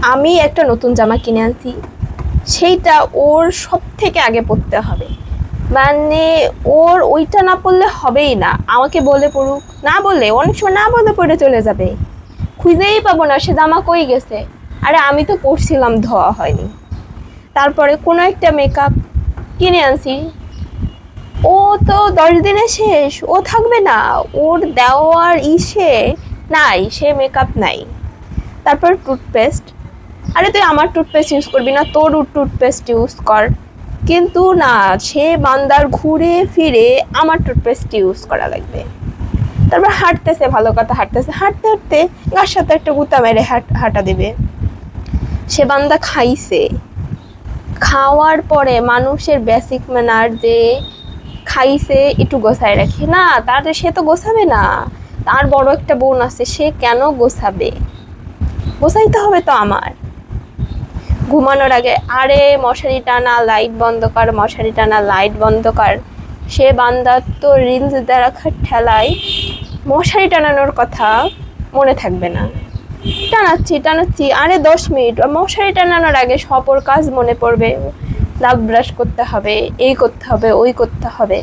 আমি একটা নতুন জামা কিনে আনছি, সেইটা ওর সব থেকে আগে পরতে হবে। মানে ওর ওইটা না পরলে হবেই না, আমাকে বলে পড়ুক, না বললে অনেক সময় না বলে পড়ে চলে যাবে, খুঁজেই পাবো না সে জামা কই গেছে। আরে আমি তো পরছিলাম, ধোয়া হয়নি। তারপরে কোনো একটা মেকআপ কিনে আনছি, ও তো 10 দিনে শেষ, ও থাকবে না, ওর দেওয়ার ইসে নাই, সে মেকআপ নাই। তারপর টুথপেস্ট, আরে তুই আমার টুথপেস্ট ইউজ করবি না, তোর টুথপেস্ট ইউজ কর। কিন্তু না, সে বান্দার ঘুরে ফিরে আমার টুথপেস্ট ইউজ করা লাগবে। তারপর হাঁটতেছে, ভালো কথা, হাঁটতেছে, হাঁটতে হাঁটতে গার সাথে একটা গুতা মেরে হাঁটা দিবে। সে বান্দা খাইছে, খাওয়ার পরে মানুষের বেসিক ম্যানার যে খাইছে একটু গোছায় রাখি না, তার সে তো গোছাবে না, তার বড় একটা বোন আছে, সে কেন গোছাবে? গোছাইতে হবে তো আমার। ঘুমানোর আগে আরে মশারি টানা, লাইট বন্ধ কর, মশারি টানা, লাইট বন্ধ কর। সে বান্দার তো রিলস দেখার ঠেলায় মশারি টানানোর কথা মনে থাকবে না। টানাচ্ছি টানাচ্ছি, আরে 10 মিনিট, মশারি টানানোর আগে সব ওর কাজ মনে পড়বে, দাঁত ব্রাশ করতে হবে, এই করতে হবে, ওই করতে হবে।